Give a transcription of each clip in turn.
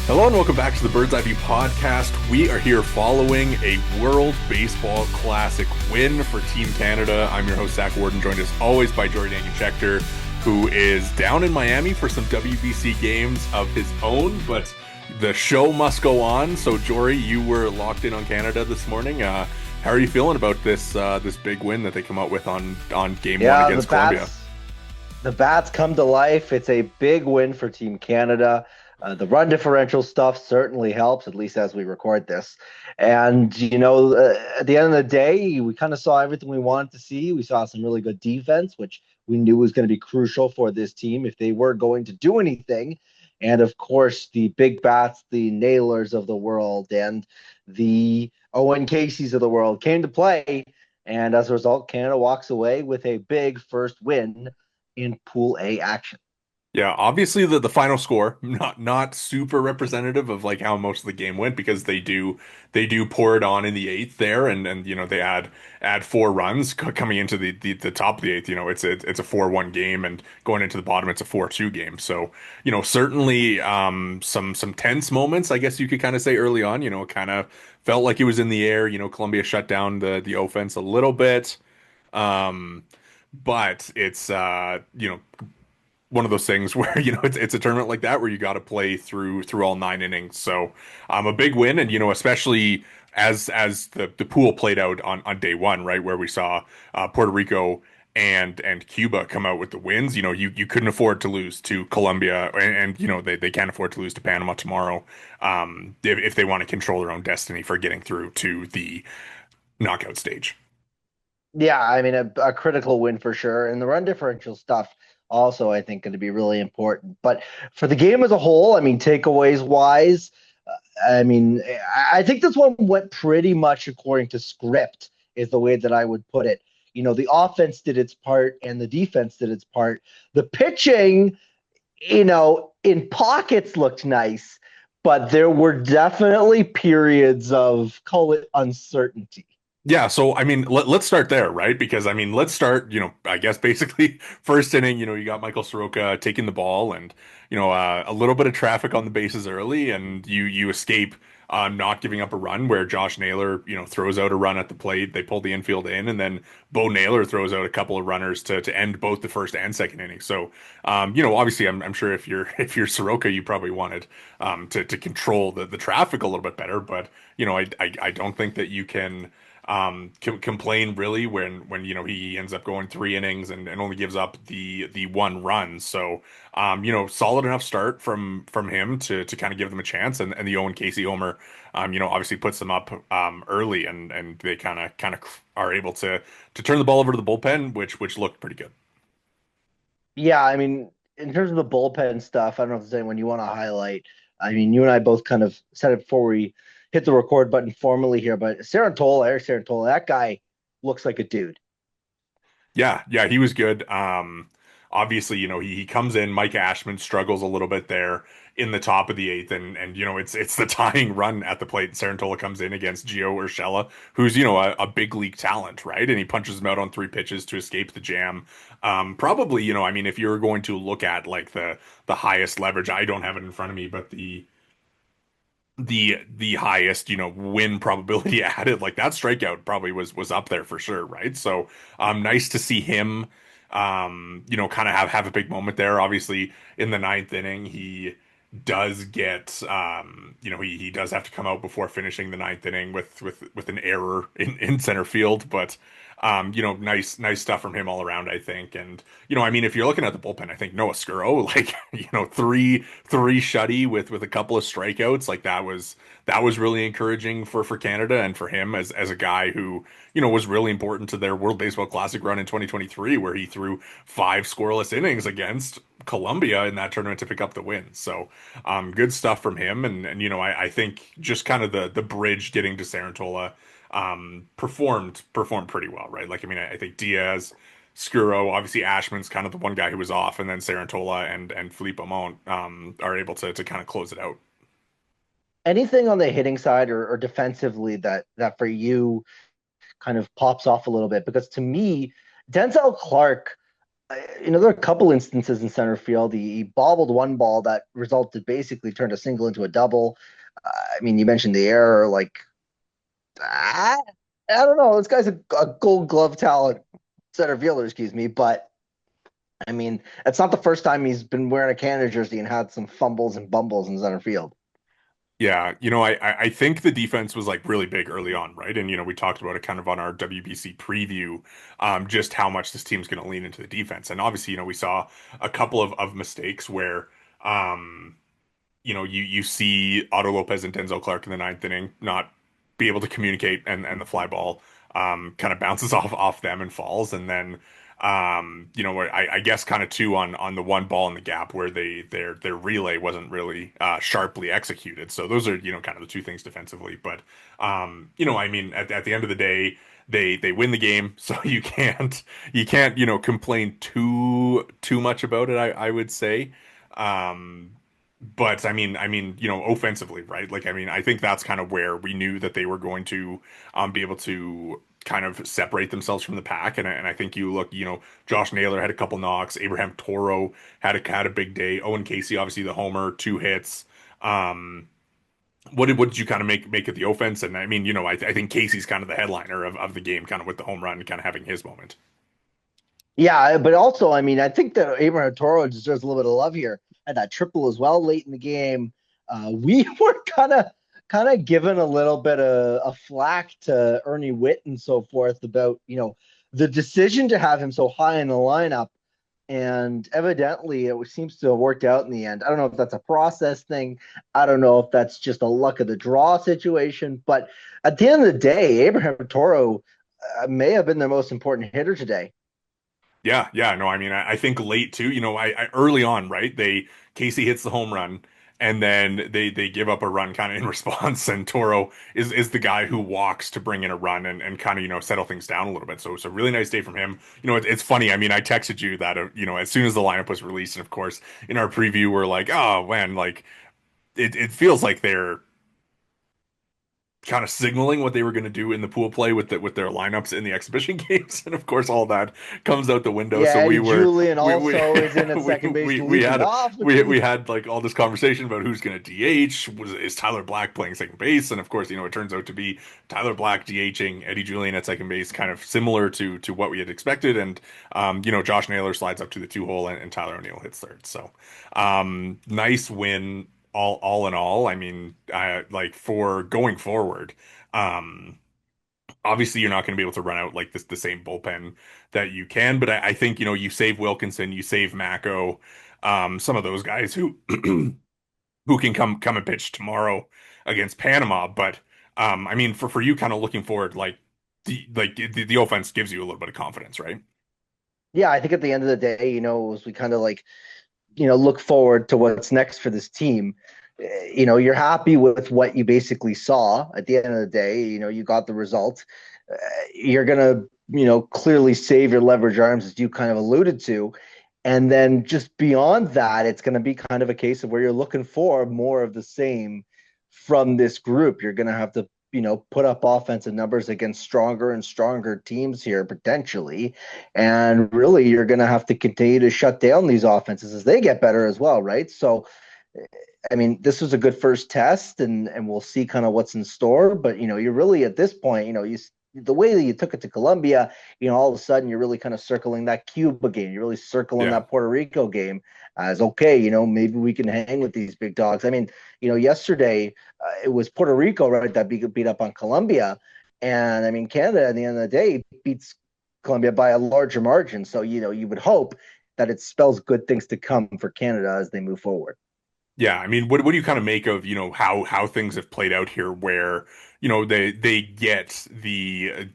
Hello and welcome back to the Bird's Eye View podcast. We are here following a World Baseball Classic win for Team Canada. I'm your host, Zach Worden, joined as always by Jori Negin-Shecter, who is down in Miami for some WBC games of his own, but the show must go on. So, Jori, you were locked in on Canada this morning. How are you feeling about this big win that they come out with on game one against Colombia? The bats come to life. It's a big win for Team Canada. The run differential stuff certainly helps, at least as we record this. And, at the end of the day, we kind of saw everything we wanted to see. We saw some really good defense, which we knew was going to be crucial for this team if they were going to do anything. And, of course, the big bats, the Nailers of the world, and the Owen Caissies of the world came to play. And as a result, Canada walks away with a big first win in Pool A action. Yeah, obviously the final score not super representative of like how most of the game went because they do pour it on in the eighth there and they add four runs coming into the top of the eighth. It's a 4-1 game and going into the bottom it's a 4-2 game. So certainly some tense moments I guess you could kind of say early on. It kind of felt like it was in the air. Colombia shut down the offense a little bit. Um, but it's one of those things where it's a tournament like that where you got to play through all 9 innings. So a big win, and especially as the pool played out on day one, right, where we saw Puerto Rico and Cuba come out with the wins. You couldn't afford to lose to Colombia, and they can't afford to lose to Panama tomorrow, if they want to control their own destiny for getting through to the knockout stage. Yeah, I mean, a critical win for sure. And the run differential stuff also, I think, going to be really important. But for the game as a whole, I mean, takeaways wise, I mean, I think this one went pretty much according to script, is the way that I would put it. The offense did its part and the defense did its part. The pitching, in pockets looked nice, but there were definitely periods of, call it, uncertainty. Yeah, so I mean, let's start there, right? Because I mean, let's start, I guess basically first inning, you got Michael Soroka taking the ball and, a little bit of traffic on the bases early and you escape not giving up a run where Josh Naylor, throws out a run at the plate. They pull the infield in and then Bo Naylor throws out a couple of runners to end both the first and second inning. So, obviously I'm sure if you're Soroka, you probably wanted to control the traffic a little bit better, but, I don't think that you can complain really when he ends up going 3 innings and only gives up the one run. So solid enough start from him to kind of give them a chance, and the Owen Caissie homer obviously puts them up early, and they kind of are able to turn the ball over to the bullpen, which looked pretty good. Yeah, I mean, in terms of the bullpen stuff, I don't know if there's anyone you want to highlight. I mean, you and I both kind of said it before we hit the record button formally here, but Eric Sarantola, that guy looks like a dude. Yeah, he was good. Obviously, he comes in. Mike Ashman struggles a little bit there in the top of the eighth, and it's the tying run at the plate. Sarantola comes in against Gio Urshela, who's a big league talent, right? And he punches him out on 3 pitches to escape the jam. Probably, I mean, if you're going to look at like the highest leverage, I don't have it in front of me, but the highest win probability added, like that strikeout probably was up there for sure, right? So nice to see him kind of have a big moment there. Obviously in the ninth inning he does get he does have to come out before finishing the ninth inning with an error in center field, but nice stuff from him all around, I think. And I mean, if you're looking at the bullpen, I think Noah Skuro, like three shutty with a couple of strikeouts, like that was really encouraging for Canada and for him as a guy who was really important to their World Baseball Classic run in 2023, where he threw 5 scoreless innings against Colombia in that tournament to pick up the win. So good stuff from him, and I think just kind of the bridge getting to Sarantola performed pretty well, right? Like, I mean, I think Diaz, Skuro, obviously Ashman's kind of the one guy who was off, and then Sarantola and Philippe Aumont are able to kind of close it out. Anything on the hitting side or defensively that for you kind of pops off a little bit? Because to me, Denzel Clark There are a couple instances in center field. He bobbled one ball that resulted basically turned a single into a double. You mentioned the error. I don't know. This guy's a Gold Glove talent center fielder, excuse me. But it's not the first time he's been wearing a Canada jersey and had some fumbles and bumbles in center field. Yeah, I think the defense was like really big early on, right? And we talked about it kind of on our WBC preview, just how much this team's going to lean into the defense. And obviously, we saw a couple of mistakes where, um, you see Otto Lopez and Denzel Clark in the ninth inning not be able to communicate, and the fly ball kind of bounces off them and falls, and then where I guess kind of too on the one ball in the gap where their relay wasn't really sharply executed. So those are kind of the two things defensively. But at the end of the day, they win the game, so you can't complain too much about it. I would say. Um, but offensively, right? Like, I think that's kind of where we knew that they were going to be able to kind of separate themselves from the pack. And I think you look, Josh Naylor had a couple knocks, Abraham Toro had a big day, Owen Caissie, obviously the homer, two hits. Um, what did you kind of make of the offense? And I think Casey's kind of the headliner of the game, kind of with the home run, kind of having his moment. Yeah, but also, I think that Abraham Toro deserves a little bit of love here. And that triple as well late in the game. We were kind of given a little bit of a flack to Ernie Witt and so forth about the decision to have him so high in the lineup. And evidently, it seems to have worked out in the end. I don't know if that's a process thing. I don't know if that's just a luck of the draw situation. But at the end of the day, Abraham Toro may have been their most important hitter today. Yeah, yeah, no, I think late too. I early on, right? Casey hits the home run, and then they give up a run kind of in response, and Toro is the guy who walks to bring in a run and kind of settle things down a little bit. So it's a really nice day from him. It's funny. I texted you that as soon as the lineup was released, and of course in our preview we're like, oh man, like it feels like they're kind of signaling what they were going to do in the pool play with their lineups in the exhibition games, and of course all that comes out the window. Yeah, So Eddie Julian we also is in at we second base we leading had off, which we is had like all this conversation about who's going to DH. Is Tyler Black playing second base? And of course, it turns out to be Tyler Black DHing Eddie Julian at second base, kind of similar to what we had expected. And Josh Naylor slides up to the two hole, and Tyler O'Neill hits third. So nice win. All in all, like for going forward, um, obviously you're not going to be able to run out like the same bullpen that you can, but I think you save Wilkinson, you save Mako, some of those guys who who can come and pitch tomorrow against Panama. But for you, kind of looking forward, like the offense gives you a little bit of confidence, right? yeah. I think at the end of the day, as we kind of look forward to what's next for this team, you're happy with what you basically saw. At the end of the day, you got the result. You're gonna, clearly save your leverage arms as you kind of alluded to. And then just beyond that, it's going to be kind of a case of where you're looking for more of the same from this group. You're going to have to, put up offensive numbers against stronger and stronger teams here potentially. And really, you're going to have to continue to shut down these offenses as they get better as well, right? So, this was a good first test, and we'll see kind of what's in store. But you're really at this point, the way that you took it to Colombia, all of a sudden you're really kind of circling that Cuba game. You're really circling Yeah. that Puerto Rico game as okay. Maybe we can hang with these big dogs. Yesterday it was Puerto Rico, right, that beat up on Colombia, and Canada at the end of the day beats Colombia by a larger margin. So you would hope that it spells good things to come for Canada as they move forward. Yeah, what do you kind of make of, how things have played out here where, they get the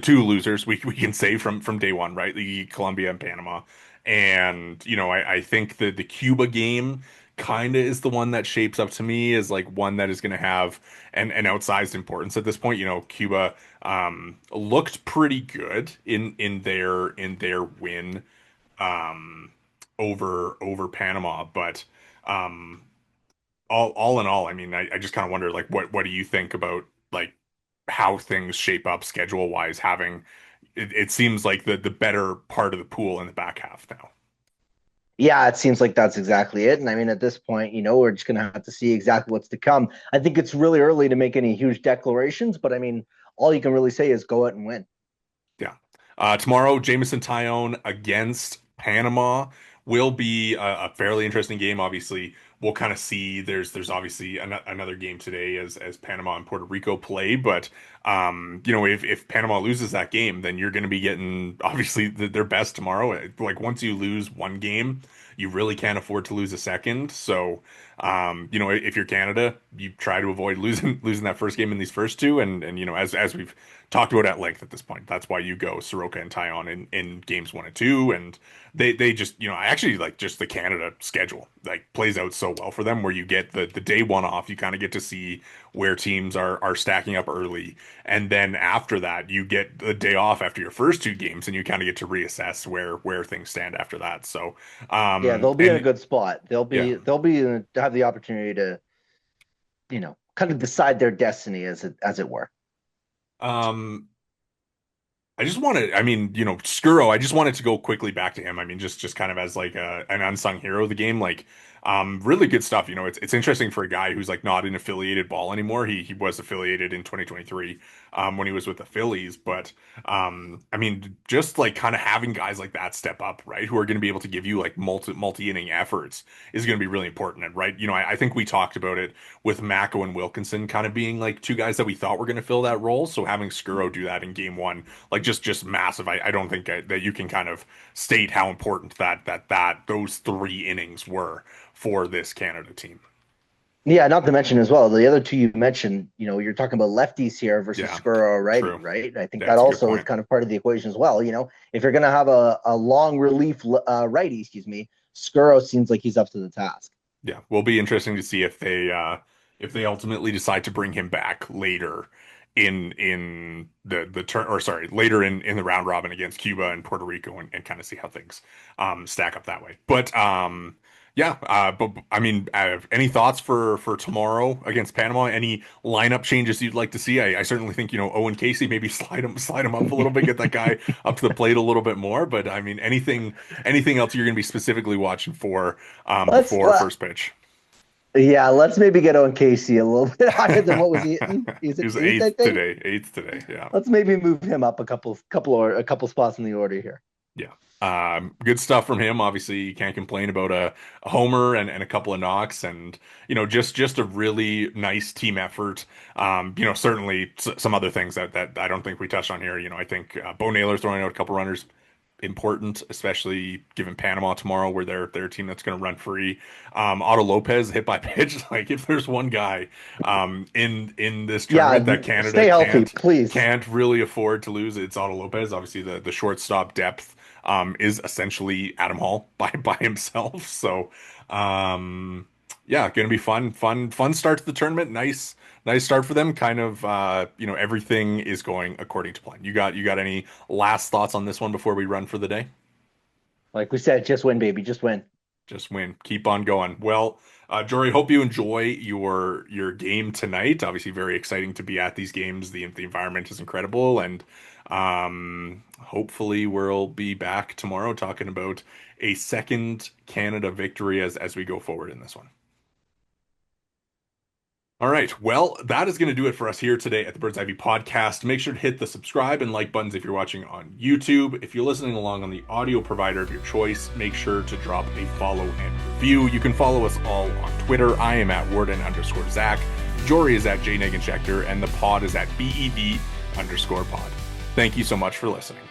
two losers we can say from day one, right? The Colombia and Panama. And, I think the Cuba game kind of is the one that shapes up to me as like one that is going to have an outsized importance at this point. Cuba looked pretty good in their win um over Panama, but um all in all, I just kind of wonder like what do you think about like how things shape up schedule wise having it seems like the better part of the pool in the back half now. Yeah, it seems like that's exactly it. And I mean, at this point, we're just going to have to see exactly what's to come. I think it's really early to make any huge declarations, but I mean, all you can really say is go out and win. Yeah. Tomorrow, Jamison Tyone against Panama will be a fairly interesting game. Obviously, we'll kind of see. There's obviously another game today as Panama and Puerto Rico play, but if Panama loses that game, then you're going to be getting obviously their best tomorrow. Like once you lose one game, you really can't afford to lose a second. So, if you're Canada, you try to avoid losing that first game in these first two, and as we've talked about at length at this point. That's why you go Soroka and Tyon in games 1 and 2, and they just I actually like just the Canada schedule like plays out so well for them where you get the day one off. You kind of get to see where teams are stacking up early, and then after that you get the day off after your first two games, and you kind of get to reassess where things stand after that. So Yeah, they'll be in a and good spot. yeah. Have the opportunity to, kind of decide their destiny as it were. um I just wanted, I mean, Skuro, I just wanted to go quickly back to him. I mean, just kind of as like an unsung hero of the game, like really good stuff. It's interesting for a guy who's like not an affiliated ball anymore. He was affiliated in 2023 when he was with the Phillies, but I mean, just like kind of having guys like that step up, right, who are going to be able to give you like multi inning efforts is going to be really important. And right, I think we talked about it with Mako and Wilkinson kind of being like two guys that we thought were going to fill that role. So having Skuro do that in game one, like just massive. I don't think that you can kind of state how important that those 3 innings were for this Canada team. Yeah, not to mention as well the other two you mentioned. You're talking about lefties here versus Yeah, Skuro or righty, true. right? I think that That's a good also is point. kind of part of the equation as well. If you're going to have a long relief righty, excuse me, Skuro seems like he's up to the task. Yeah, will be interesting to see if they ultimately decide to bring him back later in the turn, or sorry, later in the round robin against Cuba and Puerto Rico, and kind of see how things stack up that way. But yeah, but I mean, any thoughts for tomorrow against Panama? Any lineup changes you'd like to see? I certainly think Owen Caissie, maybe slide him up a little bit, get that guy up to the plate a little bit more. But I mean, anything else you're going to be specifically watching for Let's before first pitch? Yeah, let's maybe get on Casey a little bit higher than what was he hitting? He's He at was eighth, I eighth think. today. Eighth today. Yeah. Let's maybe move him up a couple spots in the order here. Yeah. Good stuff from him. Obviously, you can't complain about a homer and a couple of knocks, and just a really nice team effort. Certainly some other things that I don't think we touched on here. I think Bo Naylor throwing out a couple runners important, especially given Panama tomorrow, where they're a team that's going to run free. Otto Lopez hit by pitch. Like if there's one guy in this tournament Yeah, that Canada stay healthy, please. can't really afford to lose, it's Otto Lopez. Obviously, the shortstop depth is essentially Adam Hall by himself. So yeah, going to be fun start to the tournament. Nice start for them. Kind of everything is going according to plan. You got any last thoughts on this one before we run for the day? Like we said, just win, baby, just win. Just win. Keep on going. Well, Jory, hope you enjoy your game tonight. Obviously, very exciting to be at these games. The environment is incredible, and hopefully we'll be back tomorrow talking about a second Canada victory as we go forward in this one. All right. Well, that is going to do it for us here today at the Bird's Eye View podcast. Make sure to hit the subscribe and like buttons if you're watching on YouTube. If you're listening along on the audio provider of your choice, make sure to drop a follow and review. You can follow us all on Twitter. I am at Worden_Zach. Jory is at J Negin-Shecter, and the pod is at BEV_pod. Thank you so much for listening.